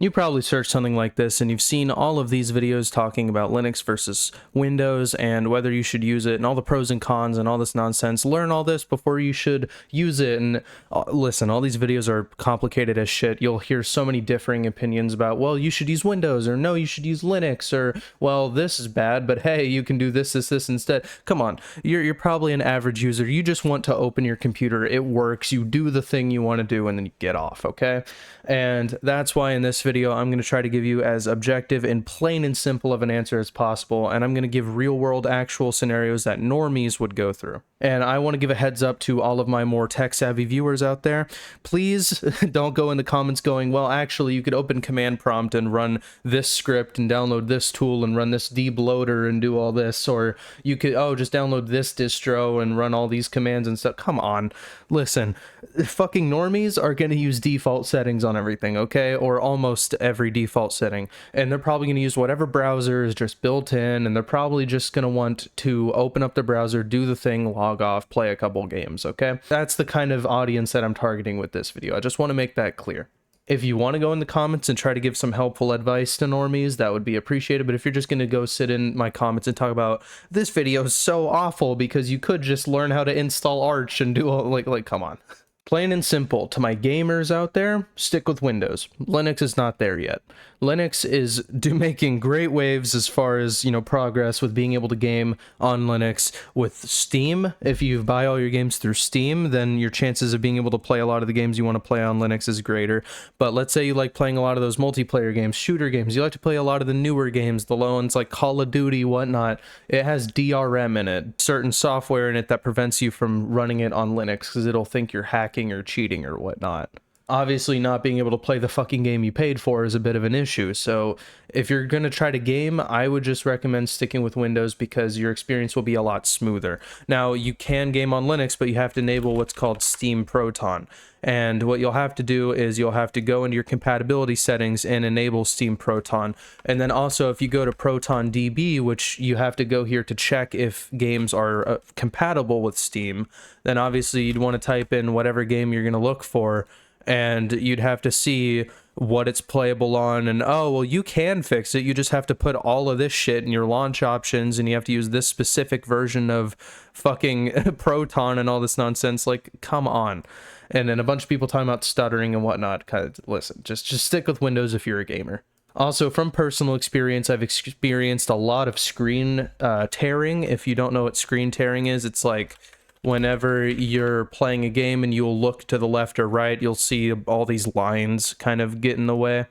You probably searched something like this and you've seen all of these videos talking about Linux versus Windows and whether you should use it and all the pros and cons and all this nonsense. Learn all this before you should use it. And listen, all these videos are complicated as shit. You'll hear so many differing opinions about, well, you should use Windows, or no, you should use Linux, or, well, this is bad, but hey, you can do this instead. Come on, you're probably an average user. You just want to open your computer, it works, you do the thing you want to do, and then you get off, okay? And that's why in this video, I'm going to try to give you as objective and plain and simple of an answer as possible, and I'm going to give real-world actual scenarios that normies would go through. And I want to give a heads up to all of my more tech-savvy viewers out there. Please don't go in the comments going, well, actually, you could open command prompt and run this script and download this tool and run this debloater and do all this, or you could, oh, just download this distro and run all these commands and stuff. Come on. Listen, fucking normies are going to use default settings on everything, okay? Or almost every default setting. And they're probably going to use whatever browser is just built in, and they're probably just going to want to open up the browser, do the thing, log off, play a couple games, okay? That's the kind of audience that I'm targeting with this video. I just want to make that clear. If you want to go in the comments and try to give some helpful advice to normies, that would be appreciated. But if you're just going to go sit in my comments and talk about, this video is so awful because you could just learn how to install Arch and do all, like, come on. Plain and simple, to my gamers out there, stick with Windows. Linux is not there yet. Linux is making great waves as far as, you know, progress with being able to game on Linux with Steam. If you buy all your games through Steam, then your chances of being able to play a lot of the games you want to play on Linux is greater. But let's say you like playing a lot of those multiplayer games, shooter games, you like to play a lot of the newer games, the low ones like Call of Duty, whatnot. It has DRM in it, certain software in it that prevents you from running it on Linux because it'll think you're hacking or cheating or whatnot. Obviously, not being able to play the fucking game you paid for is a bit of an issue. So if you're going to try to game, I would just recommend sticking with Windows because your experience will be a lot smoother. Now, you can game on Linux, but you have to enable what's called Steam Proton. And what you'll have to do is you'll have to go into your compatibility settings and enable Steam Proton. And then also, if you go to Proton DB, which you have to go here to check if games are compatible with Steam, then obviously you'd want to type in whatever game you're going to look for, and you'd have to see what it's playable on, and oh, well, you can fix it. You just have to put all of this shit in your launch options, and you have to use this specific version of fucking Proton and all this nonsense. Like, come on. And then a bunch of people talking about stuttering and whatnot. Kind of, listen, just stick with Windows if you're a gamer. Also, from personal experience, I've experienced a lot of screen tearing. If you don't know what screen tearing is, it's like whenever you're playing a game and you'll look to the left or right, you'll see all these lines kind of get in the way.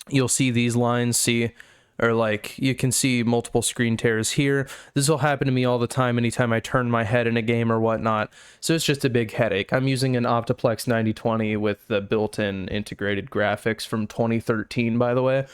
You'll see these lines, or like you can see multiple screen tears here. This will happen to me all the time anytime I turn my head in a game or whatnot. So it's just a big headache. I'm using an Optiplex 9020 with the built-in integrated graphics from 2013, by the way.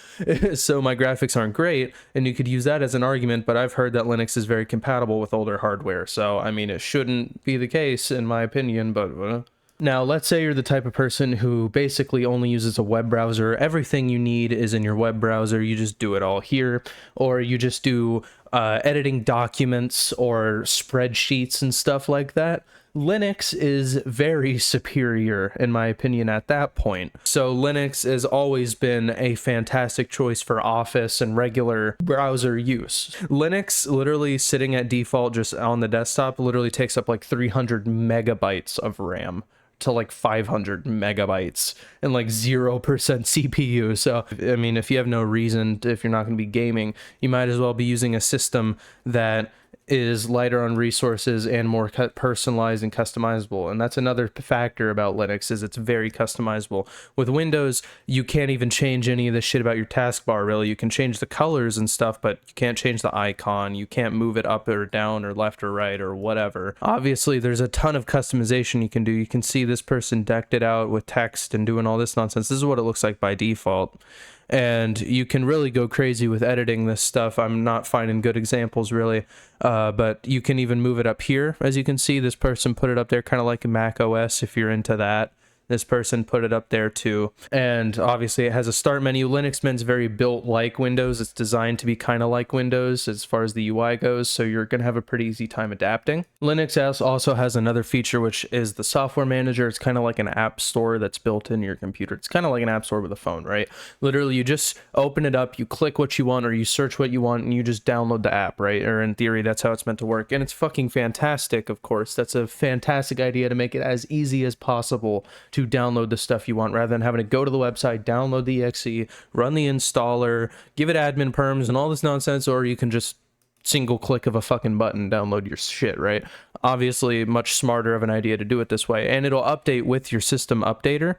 So my graphics aren't great, and you could use that as an argument, but I've heard that Linux is very compatible with older hardware. So, I mean, it shouldn't be the case, in my opinion, but now, let's say you're the type of person who basically only uses a web browser. Everything you need is in your web browser. You just do it all here, or you just do editing documents or spreadsheets and stuff like that. Linux is very superior, in my opinion, at that point. So Linux has always been a fantastic choice for Office and regular browser use. Linux, literally sitting at default just on the desktop, literally takes up like 300 megabytes of RAM to like 500 megabytes and like 0% CPU. So, I mean, if you have no reason, if you're not going to be gaming, you might as well be using a system that is lighter on resources and more personalized and customizable. And that's another factor about Linux, is it's very customizable. With Windows, you can't even change any of the shit about your taskbar, really. You can change the colors and stuff, but you can't change the icon. You can't move it up or down or left or right or whatever. Obviously, there's a ton of customization you can do. You can see this person decked it out with text and doing all this nonsense. This is what it looks like by default. And you can really go crazy with editing this stuff. I'm not finding good examples, really, but you can even move it up here. As you can see, this person put it up there kind of like a Mac OS if you're into that. This person put it up there too. And obviously it has a start menu. Linux Ment's very built like Windows. It's designed to be kind of like Windows as far as the UI goes, so you're going to have a pretty easy time adapting. Linux also has another feature, which is the software manager. It's kind of like an app store that's built in your computer. It's kind of like an app store with a phone, right? Literally, you just open it up, you click what you want, or you search what you want, and you just download the app, right? Or in theory, that's how it's meant to work. And it's fucking fantastic, of course. That's a fantastic idea to make it as easy as possible to download the stuff you want, rather than having to go to the website, download the exe, run the installer, give it admin perms and all this nonsense, or you can just single click of a fucking button download your shit, right? Obviously much smarter of an idea to do it this way, and it'll update with your system updater,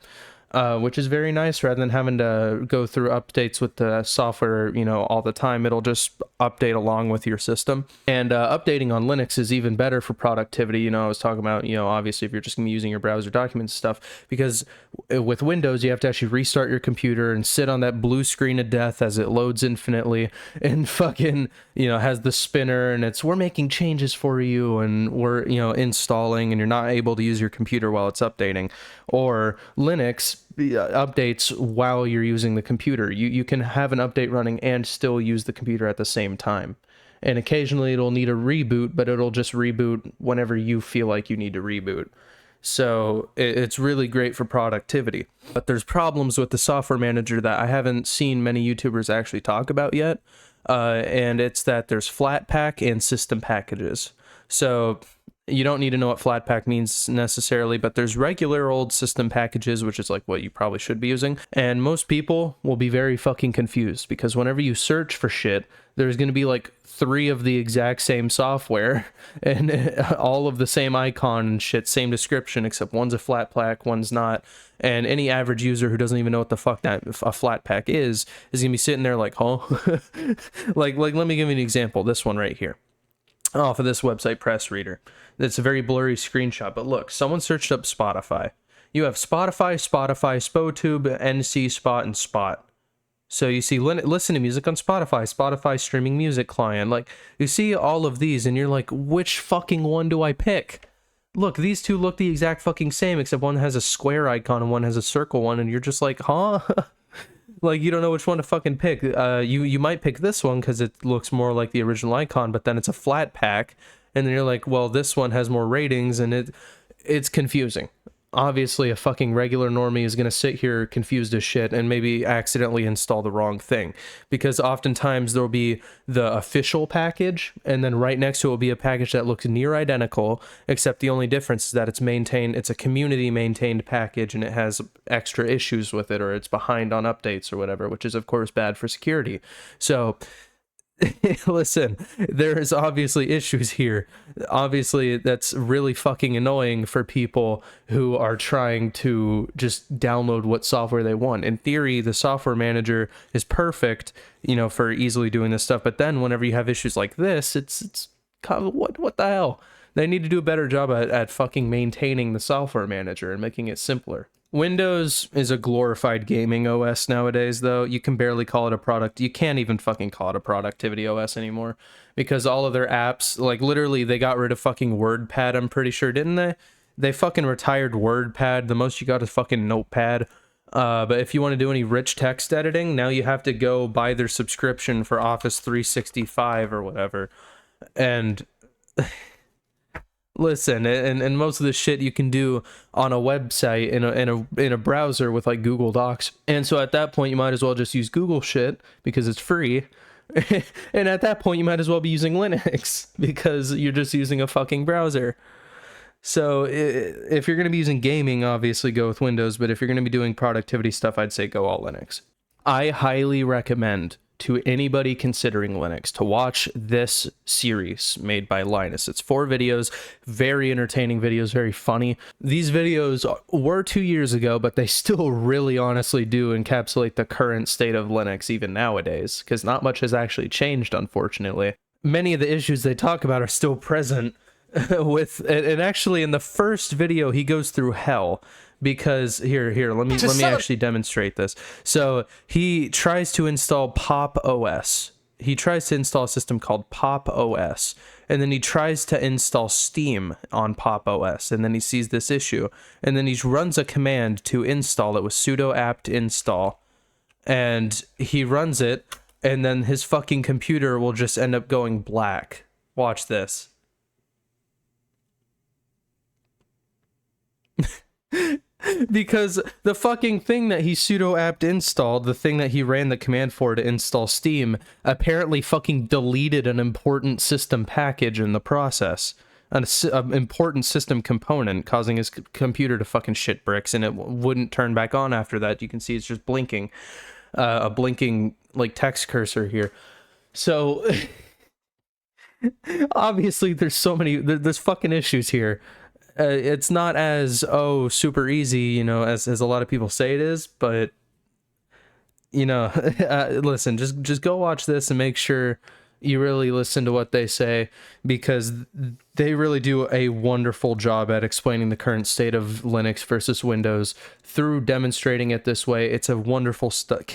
which is very nice. Rather than having to go through updates with the software, you know, all the time, it'll just update along with your system. And updating on Linux is even better for productivity. You know, I was talking about, you know, obviously if you're just gonna be using your browser documents and stuff, because with Windows you have to actually restart your computer and sit on that blue screen of death as it loads infinitely and fucking, you know, has the spinner and it's, we're making changes for you and we're, you know, installing, and you're not able to use your computer while it's updating. Or Linux updates while you're using the computer. You can have an update running and still use the computer at the same time. And occasionally it'll need a reboot, but it'll just reboot whenever you feel like you need to reboot. So it's really great for productivity. But there's problems with the software manager that I haven't seen many YouTubers actually talk about yet. And it's that there's Flatpak and system packages. So you don't need to know what Flatpak means necessarily, but there's regular old system packages, which is like what you probably should be using. And most people will be very fucking confused because whenever you search for shit, there's going to be like 3 of the exact same software and all of the same icon and shit, same description, except one's a Flatpak, one's not. And any average user who doesn't even know what the fuck that a Flatpak is going to be sitting there like, huh? like let me give you an example. This one right here. Off of this website, Press Reader. It's a very blurry screenshot, but look, someone searched up Spotify. You have Spotify, Spotube, NC, Spot, and Spot. So you see, listen to music on Spotify streaming music client. Like, you see all of these, and you're like, which fucking one do I pick? Look, these two look the exact fucking same, except one has a square icon and one has a circle one, and you're just like, huh? Like, you don't know which one to fucking pick. You might pick this one because it looks more like the original icon, but then it's a Flatpak, and then you're like, well, this one has more ratings, and it's confusing. Obviously, a fucking regular normie is going to sit here confused as shit and maybe accidentally install the wrong thing, because oftentimes there'll be the official package, and then right next to it will be a package that looks near identical, except the only difference is that it's a community maintained package and it has extra issues with it, or it's behind on updates or whatever, which is of course bad for security. So listen, there's obviously issues here. Obviously, that's really fucking annoying for people who are trying to just download what software they want. In theory, the software manager is perfect, you know, for easily doing this stuff. But then whenever you have issues like this, it's kind of, what the hell? They need to do a better job at fucking maintaining the software manager and making it simpler. Windows is a glorified gaming OS nowadays, though. You can barely call it a product. You can't even fucking call it a productivity OS anymore, because all of their apps, like literally they got rid of fucking WordPad, I'm pretty sure, didn't they? They fucking retired WordPad. The most you got is fucking Notepad. But if you want to do any rich text editing, now you have to go buy their subscription for Office 365 or whatever. And listen, and most of the shit you can do on a website in a browser with like Google Docs. And so at that point you might as well just use Google shit because it's free. And at that point you might as well be using Linux because you're just using a fucking browser. So if you're going to be using gaming, obviously go with Windows, but if you're going to be doing productivity stuff, I'd say go all Linux. I highly recommend to anybody considering Linux to watch this series made by Linus. It's 4 videos, very entertaining videos, very funny. These videos were 2 years ago, but they still really honestly do encapsulate the current state of Linux even nowadays, because not much has actually changed, unfortunately. Many of the issues they talk about are still present and actually in the first video he goes through hell. Because here let me actually demonstrate this. So he tries to install Pop OS, he tries to install a system called Pop OS, and then he tries to install Steam on Pop OS, and then he sees this issue, and then he runs a command to install it with sudo apt install, and he runs it, and then his fucking computer will just end up going black. Watch this. Because the fucking thing that he sudo apt installed, the thing that he ran the command for to install Steam, apparently fucking deleted an important system package in the process. An important system component, causing his computer to fucking shit bricks, and it wouldn't turn back on after that. You can see it's just blinking. A blinking, like, text cursor here. So, obviously there's so many, there's fucking issues here. It's not as, super easy, you know, as a lot of people say it is, but, you know, listen, just go watch this and make sure you really listen to what they say, because they really do a wonderful job at explaining the current state of Linux versus Windows through demonstrating it this way. It's a wonderful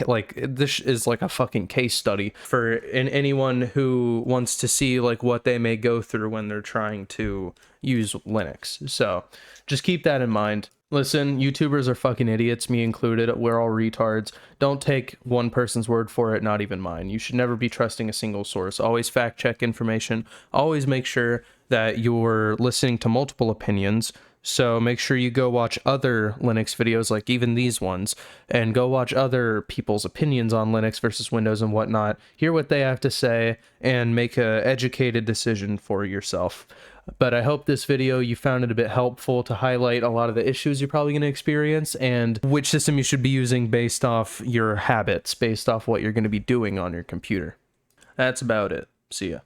like, this is like a fucking case study for anyone who wants to see like what they may go through when they're trying to use Linux. So just keep that in mind. Listen, YouTubers are fucking idiots, me included. We're all retards. Don't take one person's word for it, not even mine. You should never be trusting a single source. Always fact check information. Always make sure that you're listening to multiple opinions. So make sure you go watch other Linux videos, like even these ones, and go watch other people's opinions on Linux versus Windows and whatnot. Hear what they have to say and make an educated decision for yourself. But I hope this video, you found it a bit helpful to highlight a lot of the issues you're probably going to experience and which system you should be using based off your habits, based off what you're going to be doing on your computer. That's about it. See ya.